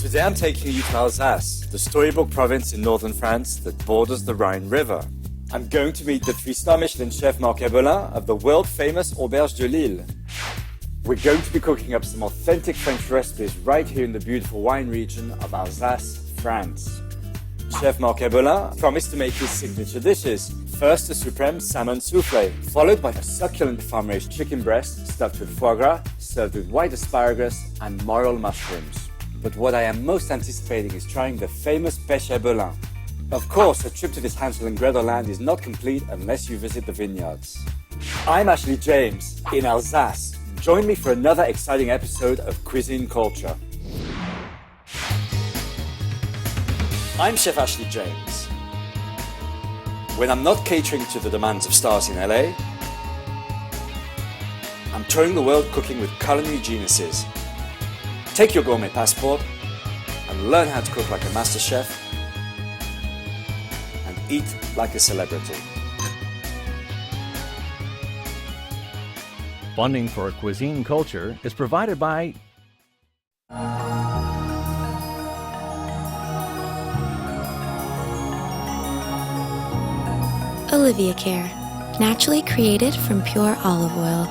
Today I'm taking you to Alsace, the storybook province in northern France that borders the Rhine River. I'm going to meet the 3-star Michelin chef Marc Ebelin of the world-famous Auberge de Lille. We're going to be cooking up some authentic French recipes right here in the beautiful wine region of Alsace, France. Chef Marc Ebelin promised to make his signature dishes. First, a supreme salmon soufflé, followed by a succulent farm-raised chicken breast stuffed with foie gras, served with white asparagus and morel mushrooms. But what I am most anticipating is trying the famous pêche Ebelin. Of course, a trip to this Hansel and Gretel land is not complete unless you visit the vineyards. I'm Ashley James in Alsace. Join me for another exciting episode of Cuisine Culture. I'm Chef Ashley James. When I'm not catering to the demands of stars in LA, I'm touring the world cooking with culinary geniuses. Take your gourmet passport and learn how to cook like a master chef and eat like a celebrity. Funding for Cuisine Culture is provided by Olivia Care, naturally created from pure olive oil.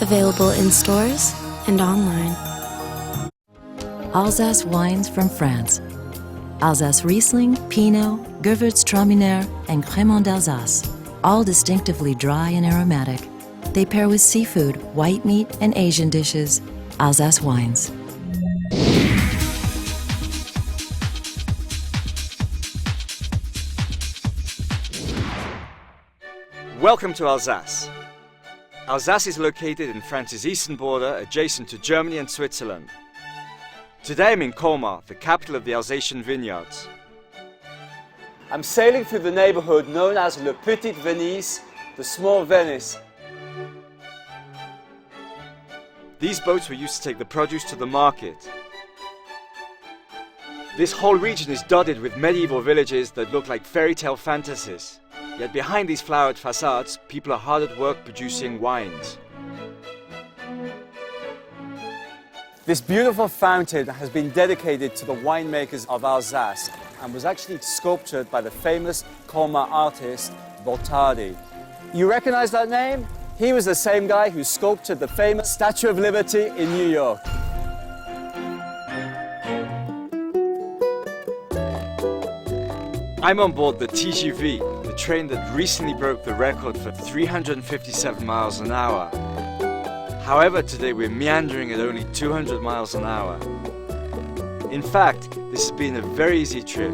Available in stores and online. Alsace wines from France. Alsace Riesling, Pinot, Gewürztraminer, and Crémant d'Alsace, all distinctively dry and aromatic. They pair with seafood, white meat, and Asian dishes. Alsace wines. Welcome to Alsace. Alsace is located in France's eastern border, adjacent to Germany and Switzerland. Today I'm in Colmar, the capital of the Alsatian vineyards. I'm sailing through the neighborhood known as Le Petit Venise, the small Venice. These boats were used to take the produce to the market. This whole region is dotted with medieval villages that look like fairy tale fantasies. Yet behind these flowered facades, people are hard at work producing wines. This beautiful fountain has been dedicated to the winemakers of Alsace and was actually sculptured by the famous Colmar artist Botardi. You recognize that name? He was the same guy who sculptured the famous Statue of Liberty in New York. I'm on board the TGV, the train that recently broke the record for 357 miles an hour. However, today we're meandering at only 200 miles an hour. In fact, this has been a very easy trip.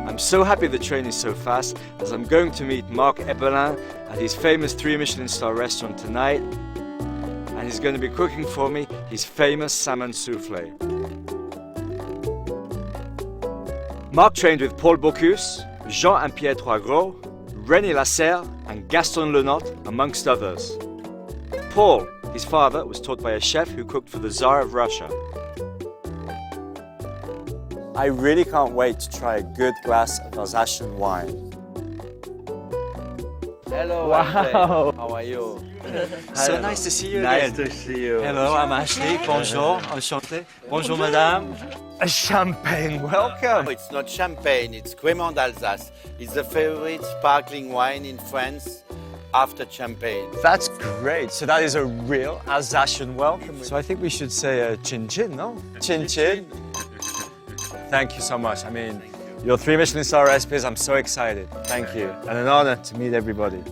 I'm so happy the train is so fast, as I'm going to meet Marc Ebelin at his famous 3 Michelin star restaurant tonight, and he's going to be cooking for me his famous salmon soufflé. Marc trained with Paul Bocuse, Jean and Pierre Troisgros, René Lasserre and Gaston Lenotte, amongst others. Paul, his father, was taught by a chef who cooked for the Tsar of Russia. I really can't wait to try a good glass of Alsatian wine. Hello, Wow. Ashley. How are you? So nice to see you again. Nice to see you. Hello, I'm Ashley. Bonjour, enchanté. Bonjour, madame. a champagne welcome. It's not champagne, it's Crémant d'Alsace. It's the favorite sparkling wine in France after champagne. That's great. So that is a real Alsatian welcome. So I think we should say chin chin, no? Chin chin. Thank you so much. I mean, your 3 Michelin star recipes, I'm so excited. Thank you. And an honor to meet everybody.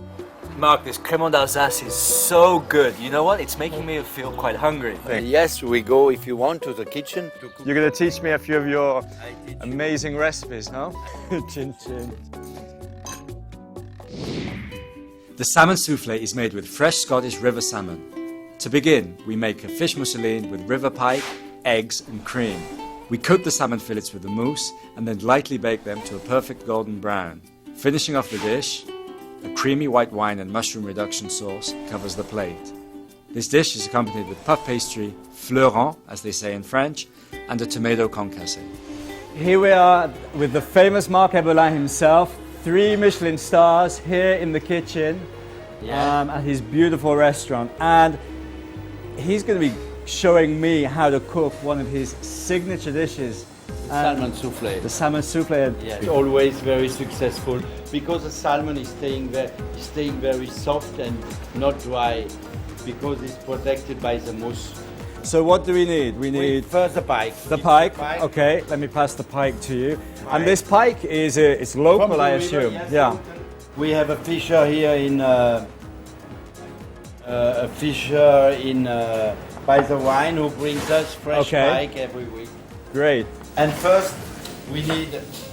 Marc, this Crémant d'Alsace is so good. You know what? It's making me feel quite hungry. Yes, we go, if you want, to the kitchen. You're going to teach me a few of your amazing recipes, no? Chin chin. The salmon soufflé is made with fresh Scottish river salmon. To begin, we make a fish mousseline with river pike, eggs and cream. We coat the salmon fillets with the mousse and then lightly bake them to a perfect golden brown. Finishing off the dish, a creamy white wine and mushroom reduction sauce covers the plate. This dish is accompanied with puff pastry, fleurant, as they say in French, and a tomato concassé. Here we are with the famous Marc Ebelin himself, 3 Michelin stars here in the kitchen at his beautiful restaurant. And he's going to be showing me how to cook one of his signature dishes. Salmon soufflé. The salmon soufflé. Yes, always very successful because the salmon is staying very soft and not dry because it's protected by the mousse. So what do we need? We need First the pike. the pike. Okay, let me pass the pike to you. And this pike is it's local, From the I river, assume. yes, Yeah. local. We have a fisher here by the Rhine who brings us fresh pike every week. Great. And first, we need,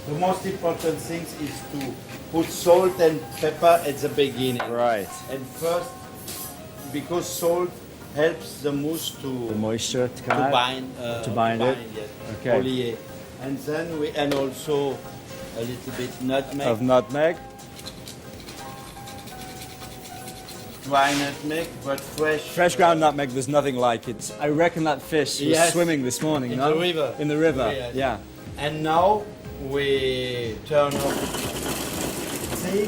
the most important thing is to put salt and pepper at the beginning. Right. And first, because salt helps the mousse The moisture to come out. to bind it. Yes. Okay. Olier. And then and also a little bit nutmeg. Of nutmeg. Dry nutmeg, but fresh. Fresh ground nutmeg, there's nothing like it. I reckon that fish was Yes. swimming this morning, In no? the river. In the river, Yes. yeah. And now we turn off. See?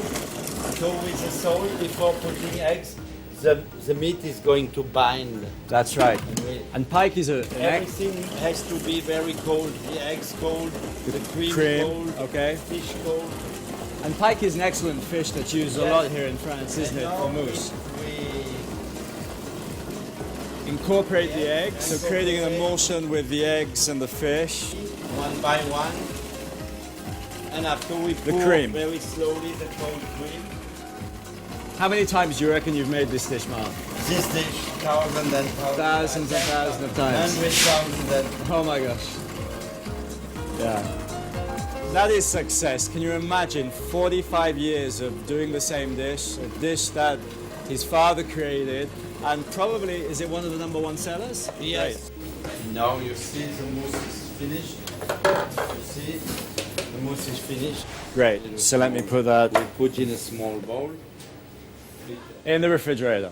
So with the salt before putting eggs, the meat is going to bind. That's right. And pike is an egg. Everything has to be very cold. The eggs cold, the cream cold, okay. fish cold. And pike is an excellent fish that's used a Yes. lot here in France, isn't it, And for now mousse? we Incorporate the eggs, so creating an emulsion with the eggs and the fish. one by one. And after we The pour cream. very slowly the cold cream. How many times do you reckon you've made this dish, Mark? This dish, thousands and thousands. Thousands and thousands of times. 100,000 and Oh my gosh. Yeah. That is success. Can you imagine 45 years of doing the same dish, a dish that his father created, and probably, is it one of the #1 sellers? yes. Now you see the mousse is finished. You see, the mousse is finished. Great. So let me put that We put in a small bowl. in the refrigerator.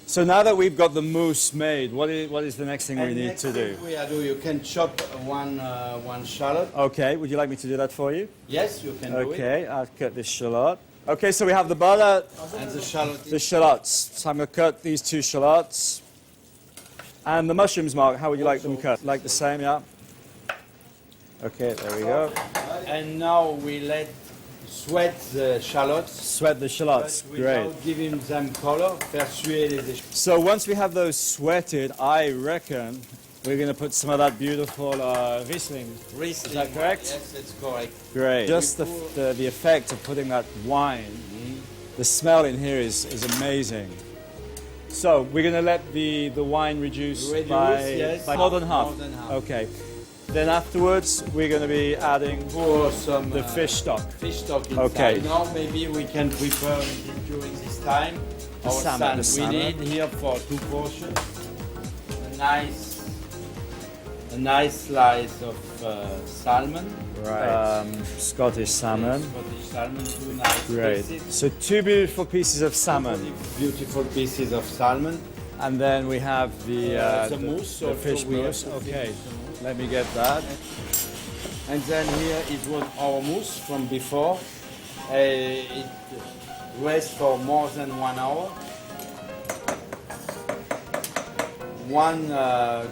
So now that we've got the mousse made, what is the next thing we And need next to do? thing we are doing, you can chop one shallot. Okay, would you like me to do that for you? Yes, you can do it. Okay, I'll cut this shallot. Okay, so we have the butter, And the shallot the shallots. So I'm going to cut these 2 shallots. And the mushrooms, Mark, how would you like them cut? Like the same, yeah? Okay, there we go. And now we let sweat the shallots. Sweat the shallots, But great. without giving them color, faire suer les So once we have those sweated, I reckon we're going to put some of that beautiful Riesling. Riesling. Is that correct? Yes, that's correct. Great. Just the effect of putting that wine, the smell in here is amazing. So we're going to let the wine reduce, Yes. by more than half. More than half. Okay. Then afterwards, we're going to be adding Pour some the fish stock. fish stock inside. Okay. Now maybe we can prepare during this time The our salmon, the salmon. salmon. We need here for 2 portions a nice slice of salmon. Right. Scottish salmon. Scottish salmon, 2 nice Great. pieces. So 2 beautiful pieces of salmon. Beautiful pieces of salmon. And then we have The mousse, the also fish we have mousse. to Okay, finish the mousse. let me get that. And then here it was our mousse from before. It rests for more than 1 hour. 1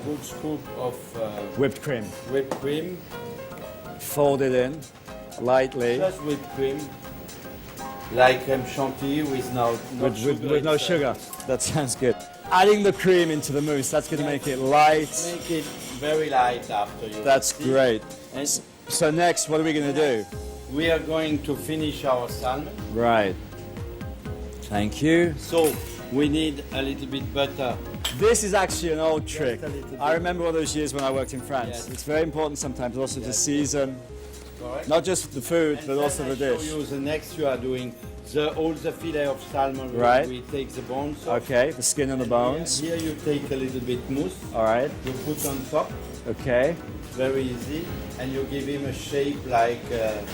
good scoop of Whipped cream. whipped cream, Fold it in lightly. just whipped cream, like crème chantilly with no sugar. With no sugar. That sounds good. Adding the cream into the mousse, that's going to make it light. Make it very light after you. That's see. great. And So next, what are we going to do? we are going to finish our salmon. Right. Thank you. So we need a little bit butter. This is actually an old trick. a little bit. I remember all those years when I worked in France. Yes. It's very important sometimes also to Yes. season, Correct? not just the food, And but then also I the show dish. you the next you are doing all the fillet of salmon. Right. We take the bones off. Okay, the skin and the bones. Here you take a little bit mousse. All right. You put on top. Okay. Very easy. And you give him a shape like.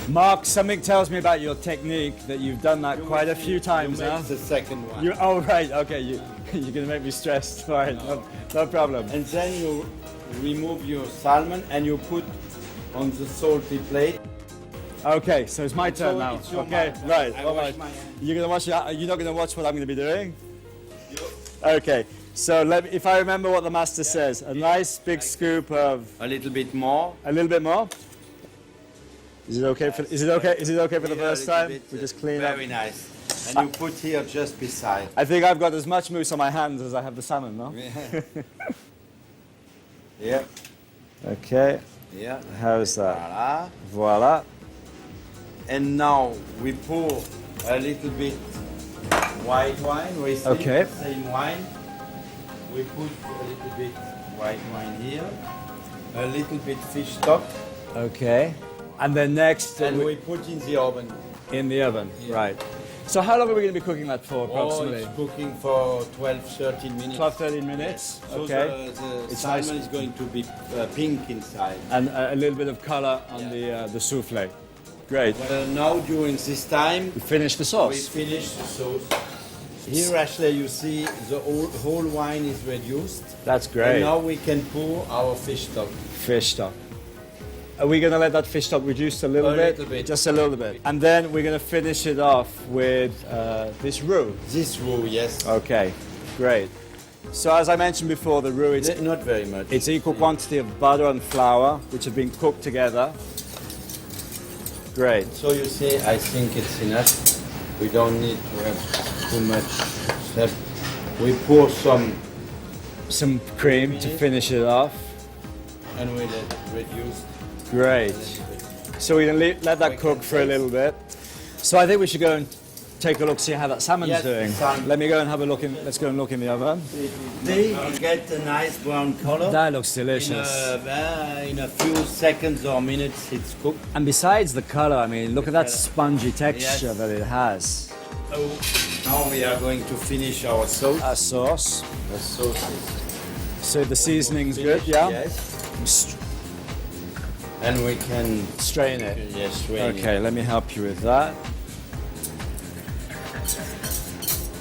Mark, something tells me about your technique that you've done that quite a few times you make now. the second one. Oh, right. Okay. You're going to make me stressed. Fine. No problem. And then you remove your salmon and you put on the salty plate. Okay, so it's my turn So now. it's your Okay, turn. right. I all wash right. my hand. You're not going to watch what I'm going to be doing? Okay. So if I remember what the master says, a nice big scoop of A little bit more. a little bit more. Is it okay for the Here, first a little time? bit, We just clean up. Very nice. And you put here just beside. I think I've got as much mousse on my hands as I have the salmon, no? Yeah. Okay. Yeah. How's that? Voila. Voila. And now we pour a little bit white wine. Riesling, Okay. Same wine. We put a little bit white wine here. A little bit fish stock. Okay. And then next And we put in the oven. in the oven. Right. So how long are we going to be cooking that for Oh, approximately? it's cooking for 12, 13 minutes. 12, 13 minutes. So Okay. the It's salmon nice. is going to be pink inside. And a little bit of color on the soufflé. Great. Now during this time, We finish the we sauce. finish the sauce. Here, Ashley, you see the whole wine is reduced. That's And great. now we can pour our fish stock. Fish stock. Are we going to let that fish stock reduce a little A bit? little bit. Just a little bit. And then we're going to finish it off with this roux. This roux, yes. Okay, great. So as I mentioned before, the roux, Not very much. it's equal quantity of butter and flour, which have been cooked together. Great. So you see, I think it's enough. We don't need to have too much stuff. We pour Some cream to finish it off. and we let it reduce. Great. So we can let that cook for a little bit. So I think we should go and take a look, see how that salmon's Yes, doing. salmon. Let me go and have a look let's go and look in the oven. They get a nice brown color. That looks delicious. In a few seconds or minutes, it's cooked. And besides the color, I mean, look at that spongy texture Yes. that it has. So now we are going to finish our sauce. Our sauce. The sauce is So the seasoning's good, finished, yeah? Yes. And we can Strain it. strain it. Okay, let me help you with that.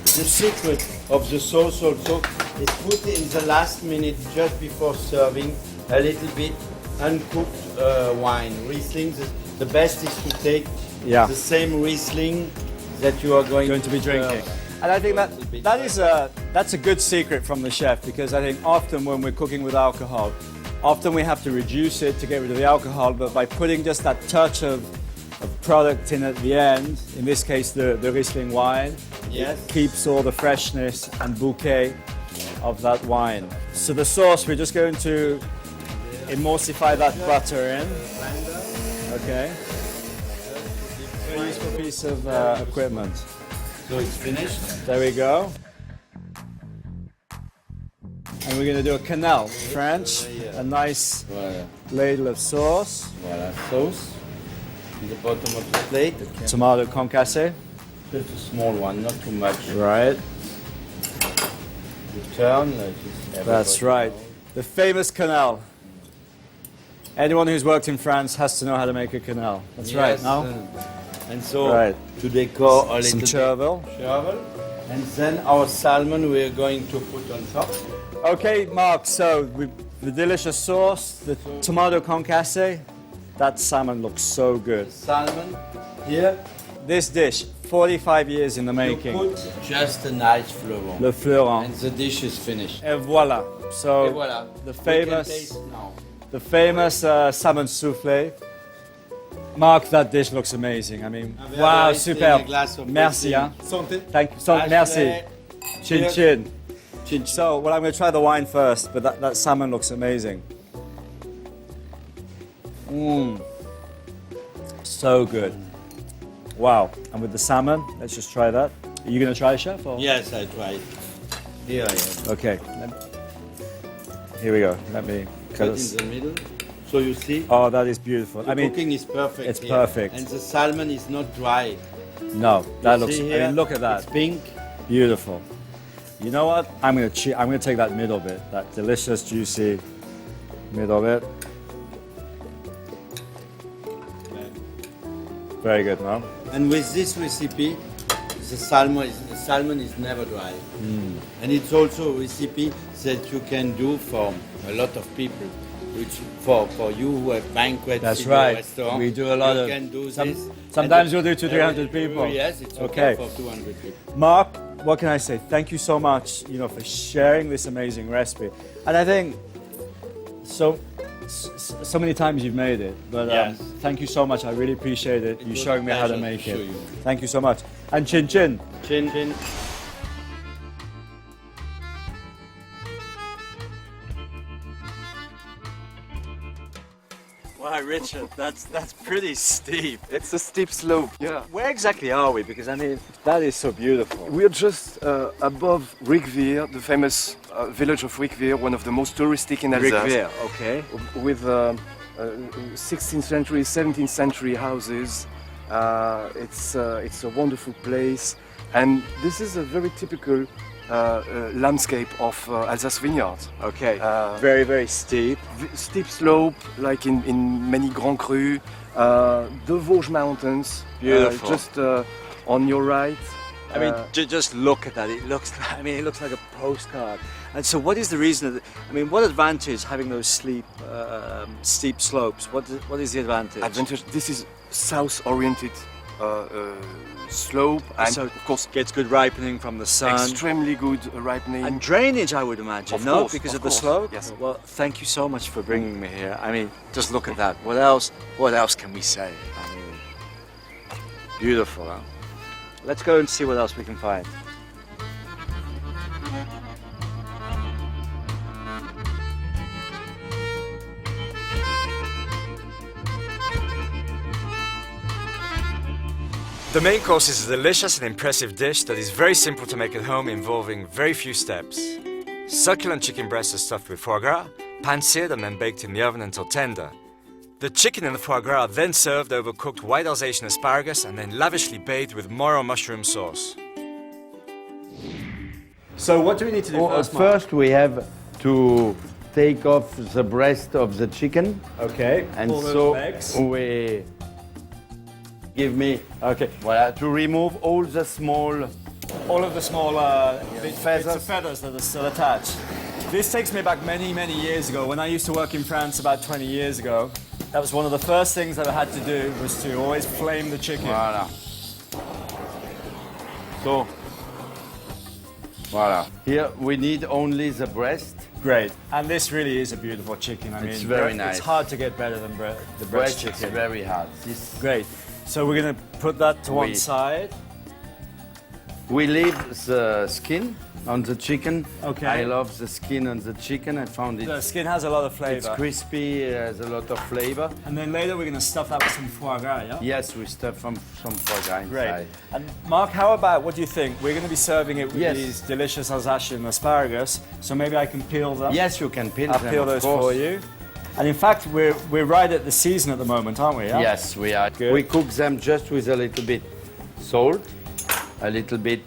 The secret of the sauce also is put in the last minute just before serving a little bit uncooked wine. Riesling, the best is to take Yeah. the same Riesling that you are going To be drinking. And I think that's a good secret from the chef, because I think often when we're cooking with alcohol, often we have to reduce it to get rid of the alcohol, but by putting just that touch of product in at the end, in this case the Riesling wine, Yes. it keeps all the freshness and bouquet of that wine. So the sauce, we're just going to emulsify that butter in. Okay. Very useful piece of equipment. So it's finished. There we go. And we're going to do a canal, French, a nice Voilà. ladle of sauce, Voilà. Sauce. In the bottom of the plate. tomato concassé, Just a small one, not too much. right? You turn like this. That's right. The famous canal. Anyone who's worked in France has to know how to make a canal. That's right, no? And so Right. to decor a Some little chervil. bit chervil. And then our salmon we're going to put on top. Okay, Mark, so the delicious sauce, the tomato concassé, that salmon looks so good. Salmon here. This dish, 45 years in the You making. put just a nice fleuron. Le fleuron. And the dish is finished. Et voilà. So Et voilà. the We can famous, taste now. the famous salmon soufflé. Mark, that dish looks amazing. I mean, have wow, a Riesling, superb. a glass of Merci, Riesling. hein. Santé. Thank you. So, Ashley. merci. Chin Cheers. chin. Chin. So, well, I'm going to try the wine first, but that salmon looks amazing. Mmm. So good. Wow. And with the salmon, let's just try that. Are you going to try, chef? Or? Yes, I tried. Here I am. Okay. Here we go. Let me Cut cut in this. the middle. So you see, Oh, that is beautiful. the I mean, cooking is perfect. it's here. perfect. And the salmon is not dry. no, that You looks. see I here? mean, look at that. It's pink. Beautiful. You know what? I'm gonna take that middle bit, that delicious, juicy middle bit. Very good, no? And with this recipe, the salmon is never dry. And it's also a recipe that you can do for a lot of people. which for you who have banquets That's in right. your restaurant, We do a lot you of. can do this. Sometimes And we'll do 200-300 people. Yes, it's Okay. okay for 200 people. Mark, what can I say? Thank you so much, for sharing this amazing recipe. And I think so many times you've made it, but Yes. thank you so much. I really appreciate it. You was showing a me how to pleasure make to it. show you. Thank you so much. And chin chin. Chin, chin. Wow, Richard, that's pretty steep. It's a steep slope, yeah. Where exactly are we? Because I mean, that is so beautiful. We're just above Ricvier, the famous village of Ricvier, one of the most touristic in Alsace. Ricvier, okay. With 16th century, 17th century houses. It's a wonderful place. And this is a very typical landscape of Alsace vineyards. Okay. Very, very steep. Steep slope, like in many Grands Crus. The Vosges Mountains, Beautiful. just on your right. I mean, just look at that. It looks like a postcard. And so, what is the reason? What advantage having those steep slopes? What is the advantage? Advantage. This is south-oriented slope, and So of course, gets good ripening from the sun. extremely good ripening. And drainage, I would imagine, Of no? course, Because of of the course, slope? yes. Well, thank you so much for bringing me here. I mean, just look at that. What else can we say? I mean, beautiful, huh? Let's go and see what else we can find. The main course is a delicious and impressive dish that is very simple to make at home, involving very few steps. Succulent chicken breasts are stuffed with foie gras, pan-seared and then baked in the oven until tender. The chicken and the foie gras are then served over cooked white Alsatian asparagus and then lavishly bathed with Moro mushroom sauce. So what do we need to do First, we have to take off the breast of the chicken. Okay, And pull those so legs. we give me Okay, voilà, to remove all the small. all of the small bits of feathers that are still attached. This takes me back many, many years ago. When I used to work in France about 20 years ago, that was one of the first things that I had to do, was to always flame the chicken. Voilà. So, voilà. Here we need only the breast. Great. And this really is a beautiful chicken. It's very nice. It's hard to get better than the breast Breast is chicken. very hard. This, Great. So we're going to put that to one We- side. we leave the skin on the chicken. Okay. I love the skin on the chicken. I found The it. skin has a lot of flavor. It's crispy, has a lot of flavor. And then later we're going to stuff that with some foie gras, yeah? Yes, we stuff some foie gras inside. Great. And Mark, how about, what do you think? We're going to be serving it with Yes. these delicious Alsatian asparagus, so maybe I can peel them. Yes, you can peel I'll them, peel of those course. for you. And in fact, we're right at the season at the moment, aren't we? Yeah? Yes, we are. Good. We cook them just with a little bit salt, a little bit.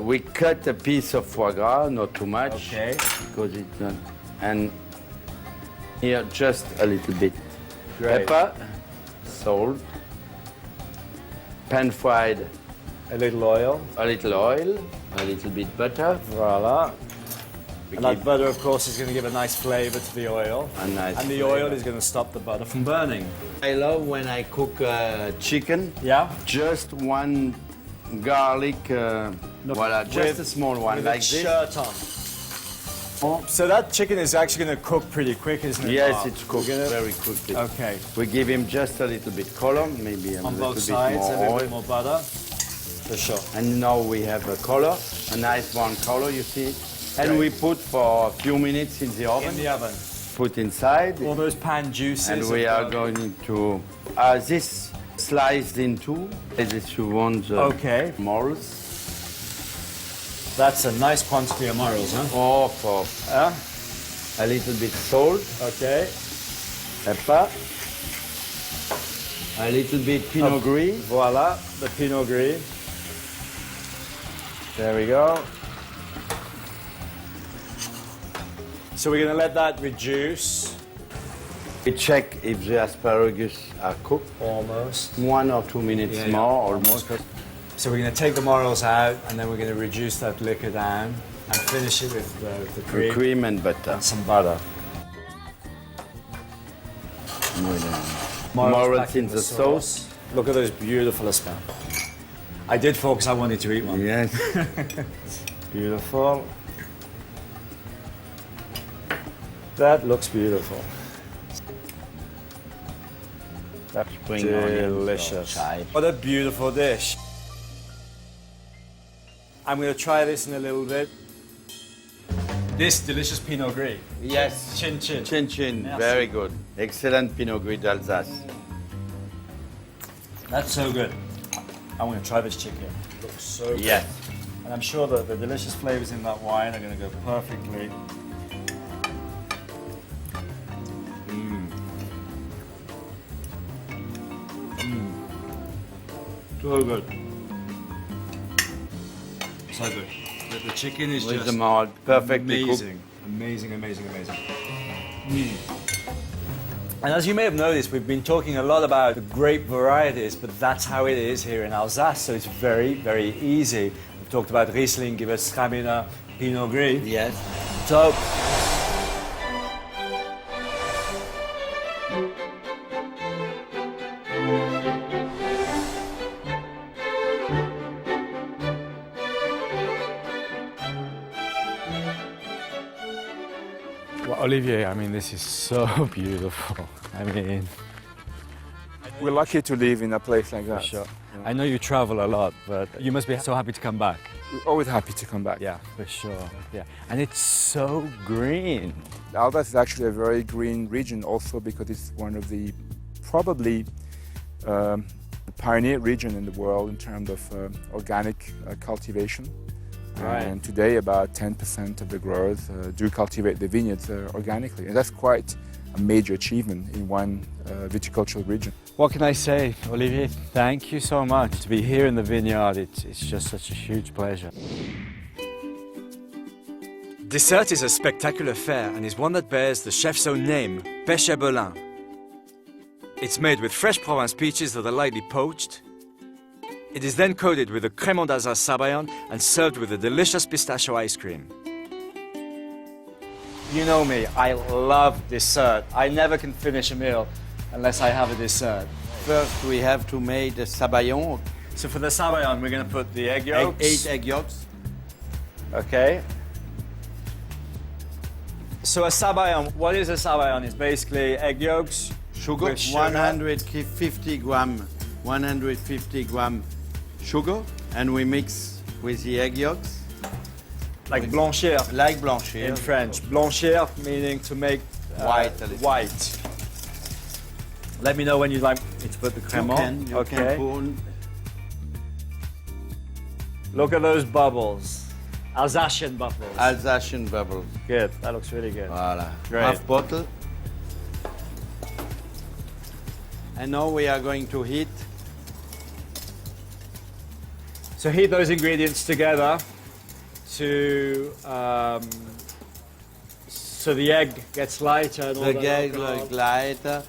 We cut a piece of foie gras, not too much, Okay. because it's not. And here just a little bit Great. pepper, salt, pan fried, A little oil. a little oil, a little bit butter. Voila. We And that give butter, of course, is going to give a nice flavor to the oil. a nice And the flavor. oil is going to stop the butter from burning. I love when I cook chicken. Yeah? Just one garlic, voila, just a small one with like a this. shirt on. So that chicken is actually going to cook pretty quick, isn't it? Yes, Mark? it's cooked We're gonna- very quickly. Okay. We give him just a little bit color, maybe a On little both bit sides, a more little oil. bit more butter. For sure. And now we have a color, a nice brown color, you see. And we put for a few minutes in the oven. In the oven. Put inside. All those pan juices. And we are going to this sliced in two, as if you want the Okay. morels. That's a nice quantity of morels, huh? Or for Yeah. a little bit salt, Okay. pepper, a little bit Pinot Gris. Voila, the Pinot Gris. There we go. So we're going to let that reduce. We check if the asparagus are cooked. Almost. 1 or 2 minutes Yeah, yeah. more, almost. So we're going to take the morels out, and then we're going to reduce that liquor down and finish it with the Cream and butter. and some butter. Morels in the sauce. Look at those beautiful escargots. I did focus, I wanted to eat one. Yes. Beautiful. That looks beautiful. That's delicious. What a beautiful dish. I'm going to try this in a little bit. This delicious Pinot Gris. Yes. Chin chin. Chin chin. Merci. Very good. Excellent Pinot Gris d'Alsace. That's so good. I'm going to try this chicken. It looks so good. Yes. And I'm sure that the delicious flavors in that wine are going to go perfectly. So good. So good. The chicken is With just the malt, perfectly cooked. amazing. Amazing, amazing, amazing. And as you may have noticed, we've been talking a lot about the grape varieties, but that's how it is here in Alsace, so it's very, very easy. We've talked about Riesling, Gewürztraminer, Pinot Gris. Yes. So, well, Olivier, I mean, this is so beautiful. I mean, We're lucky to live in a place like that. sure. I know you travel a lot, but you must be so happy to come back. We're always happy to come back. Yeah, for sure. Yeah, and it's so green. Alsace is actually a very green region also because it's one of the probably pioneer region in the world in terms of organic cultivation. Right. And today about 10% of the growers do cultivate the vineyards organically. And that's quite a major achievement in one viticultural region. What can I say, Olivier? Thank you so much. To be here in the vineyard, it's just such a huge pleasure. Dessert is a spectacular fare and is one that bears the chef's own name, Pêche à Belin. It's made with fresh Provence peaches that are lightly poached. It is then coated with a Crémant d'Alsace sabayon and served with a delicious pistachio ice cream. You know me, I love dessert. I never can finish a meal unless I have a dessert. First, we have to make the sabayon. So for the sabayon, we're going to put the egg yolks. 8 egg yolks. Okay. So a sabayon, what is a sabayon? It's basically egg yolks, Sugar, with sugar. 150 gram sugar, and we mix with the egg yolks. Like blanchir Like blanchir. in French. Blanchir meaning to make White a little. white. Let me know when you'd like me to put the crémant. You can put. Look at those bubbles. Alsatian bubbles. Alsatian bubbles. Good, that looks really good. Voila. Great. Half bottle. And now we are going to heat. So heat those ingredients together to so the egg gets lighter and all The the egg alcohol. like lighter.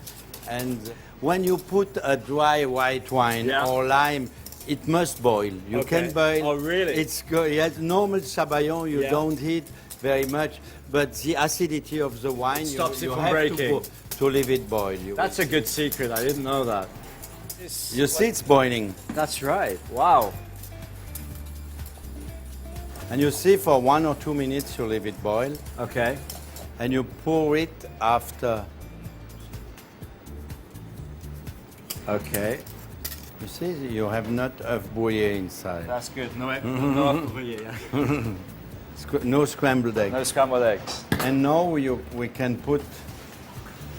And when you put a dry white wine Yeah. or lime, it must boil. You Okay. can boil. Oh, really? It's good. Yes, normal sabayon you Yeah. don't heat very much, but the acidity of the wine Stops you it from have breaking. to leave it boil. That's a good secret. I didn't know that. You see, it's boiling, That's right. Wow. and you see for 1 or 2 minutes you leave it boil, Okay. and you pour it after. Okay. You see, you have not œuf brouillé inside. That's good. No, No scrambled egg. no scrambled eggs. And now we can put.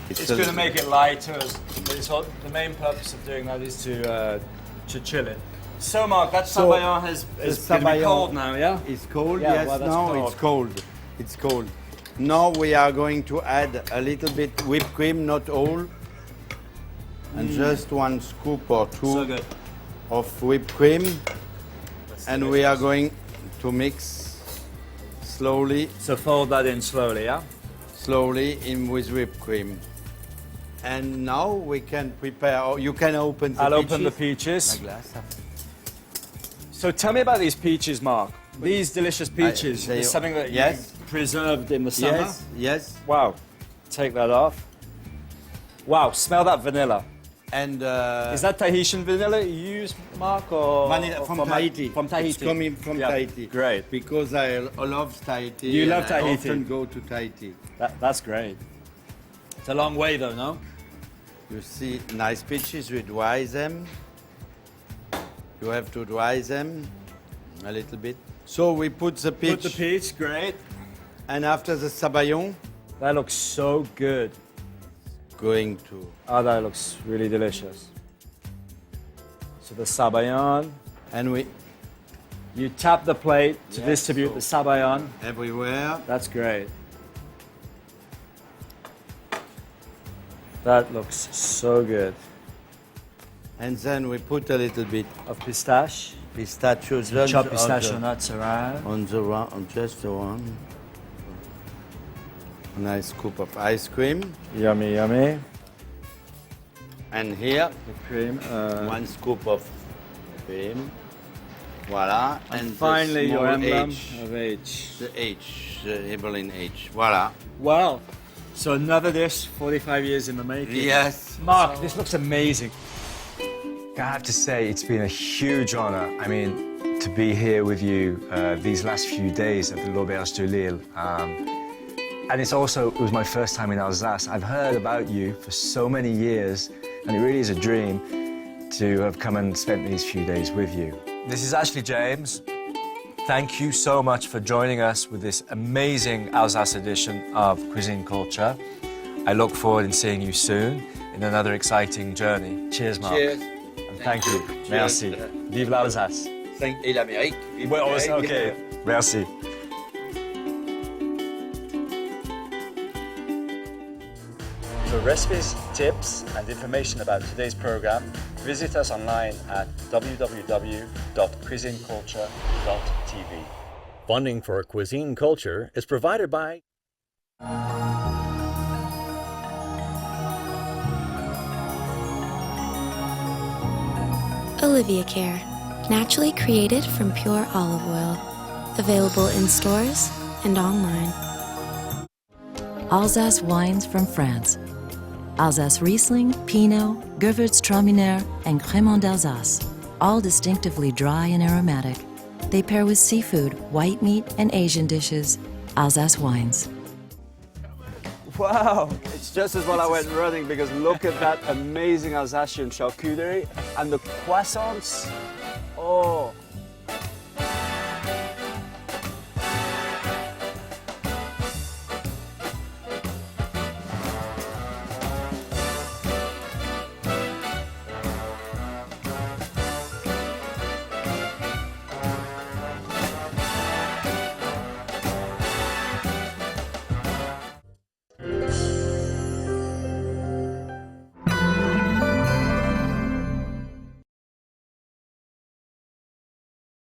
It's going to make it lighter. But it's all, the main purpose of doing that is to chill it. So, Mark, that So, sabayon is going to be sabayon- cold now, yeah? It's cold, Yeah, yes. well, that's Now cold. it's cold. It's cold. Now we are going to add a little bit whipped cream, not all, and just 1 scoop or 2 So good. of whipped cream, and we are going to mix slowly, So fold that in slowly, yeah? slowly in with whipped cream. And now we can prepare. Or you can open the I'll peaches. open the peaches. La glace. So tell me about these peaches, Mark. These delicious peaches. they- Is something that yes. you preserved in the summer? Yes, yes. Wow. Take that off. Wow, smell that vanilla. And Is that Tahitian vanilla you use, Mark, or vanilla from Tahiti. From Tahiti. It's coming from Yeah, Tahiti. great. Because I love Tahiti. You love and Tahiti. I often go to Tahiti. That's great. It's a long way though, no? You see nice peaches, we dry them. You have to dry them a little bit. So we put the peach. Put the peach, great. And after the sabayon, That looks so good. going to. Oh, that looks really delicious. So the sabayon, And we you tap the plate to Yes, distribute so- the sabayon. everywhere. That's great. That looks so good. And then we put a little bit Of pistache, pistachios. chopped pistachio nuts around. on just the one. A nice scoop of ice cream. Yummy, yummy. And here, The cream. one scoop of cream. Voila. And the finally, your small emblem H. of H. The H, the Evelyn H. Voila. Wow. So another dish, 45 years in the making. Yes. Mark, this looks amazing. I have to say, it's been a huge honor. I mean, to be here with you these last few days at the L'Auberge de Lille. And it was my first time in Alsace. I've heard about you for so many years, and it really is a dream to have come and spent these few days with you. This is Ashley James. Thank you so much for joining us with this amazing Alsace edition of Cuisine Culture. I look forward in seeing you soon in another exciting journey. Cheers, Mark. Cheers. And thank you. Merci. Vive l'Alsace. Et l'Amérique. Well, also, okay. Merci. For recipes, tips, and information about today's program, visit us online at www.cuisineculture.tv. Funding for Cuisine Culture is provided by Olivia Care, naturally created from pure olive oil. Available in stores and online. Alsace wines from France. Alsace Riesling, Pinot, Gewürztraminer, and Crémant d'Alsace, all distinctively dry and aromatic. They pair with seafood, white meat, and Asian dishes. Alsace wines. Wow, it's just as well I went running because look at that amazing Alsatian charcuterie and the croissants. Oh,